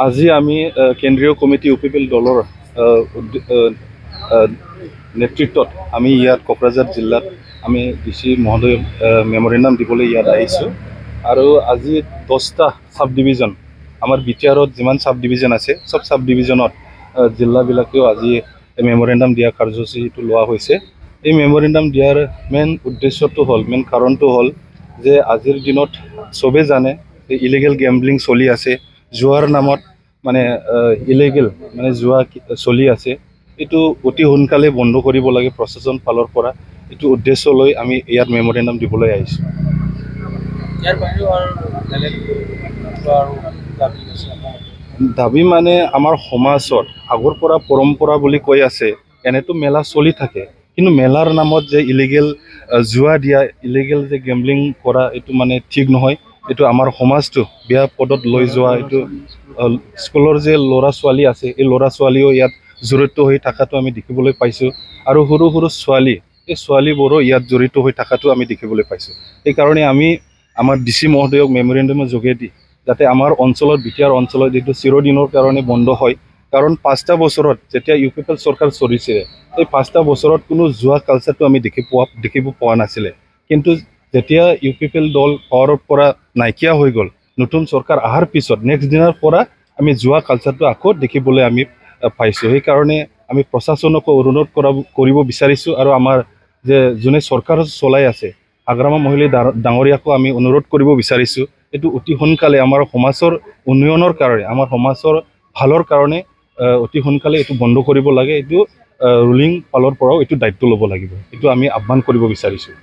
আজি আমি কেন্দ্ৰীয় কমিটি ইউপিপিএল দলৰ নেতৃত্বত আমি ইয়াত কোকৰাঝাৰ জিলাত আমি ডিসি মহোদয় মেমোৰেণ্ডাম দিবলৈ ইয়াত আহিছোঁ আৰু আজি 10টা সাব ডিভিজন আমাৰ বিটিআৰত যিমান সাব ডিভিজন আছে সব সাব ডিভিজনত জিলাবিলাকেও আজি মেমোৰেণ্ডাম দিয়া কাৰ্যসূচীটো লোৱা হৈছে। এই মেমোৰেণ্ডাম দিয়াৰ মেইন উদ্দেশ্যটো হ'ল মেইন কাৰণটো হ'ল যে আজিৰ দিনত সবে জানে যে ইলিগেল গেম্বলিং চলি আছে, জুৱাৰ নামত মানে ইলিগেল মানে জুৱা চলি আছে। এইটো অতি সোনকালে বন্ধ কৰিব লাগে প্ৰশাসন ফালৰ পৰা। এইটো উদ্দেশ্য লৈ আমি ইয়াত মেমোৰেণ্ডাম দিবলৈ আহিছোঁ। দাবী মানে আমাৰ সমাজত আগৰ পৰা পৰম্পৰা বুলি কৈ আছে, এনেতো মেলা চলি থাকে, কিন্তু মেলাৰ নামত যে ইলিগেল জুৱা দিয়া, ইলিগেল যে গেম্বলিং কৰা এইটো মানে ঠিক নহয়। এইটো আমাৰ সমাজটো বেয়া পদত লৈ যোৱা। এইটো স্কুলৰ যে ল'ৰা ছোৱালী আছে, এই ল'ৰা ছোৱালীও ইয়াত জড়িত হৈ থকাটো আমি দেখিবলৈ পাইছোঁ আৰু সৰু সৰু ছোৱালী, এই ছোৱালীবোৰো ইয়াত জড়িত হৈ থকাটো আমি দেখিবলৈ পাইছোঁ। সেইকাৰণে আমি আমাৰ ডিসি মহোদয়ক মেমোৰেণ্ডামৰ যোগেদি যাতে আমাৰ অঞ্চলত বিটিআৰ অঞ্চলত এইটো চিৰদিনৰ কাৰণে বন্ধ হয়। কাৰণ 5টা বছৰত যেতিয়া ইউপিপিএল চৰকাৰ চলিছে, এই 5টা বছৰত কোনো জুৱা কালচাৰটো আমি দেখিব পোৱা নাছিলে। কিন্তু যেতিয়া ইউপিপিএল দল পাৱাৰৰ পৰা নাইকিয়া হৈ গ'ল, নতুন চৰকাৰ অহাৰ পিছত নেক্সট দিনাৰ পৰা আমি জুৱা কালচাৰটো আকৌ দেখিবলৈ আমি পাইছোঁ। সেইকাৰণে আমি প্ৰশাসনকো অনুৰোধ কৰিব বিচাৰিছোঁ আৰু আমাৰ যে যোনে চৰকাৰ চলাই আছে আগ্ৰামা মহিলা ডাঙৰীয়াকো আমি অনুৰোধ কৰিব বিচাৰিছোঁ, এইটো অতি সোনকালে আমাৰ সমাজৰ উন্নয়নৰ কাৰণে, আমাৰ সমাজৰ ভালৰ কাৰণে অতি সোনকালে এইটো বন্ধ কৰিব লাগে। এইটো ৰুলিং ফালৰ পৰাও এইটো দায়িত্ব ল'ব লাগিব, এইটো আমি আহ্বান কৰিব বিচাৰিছোঁ।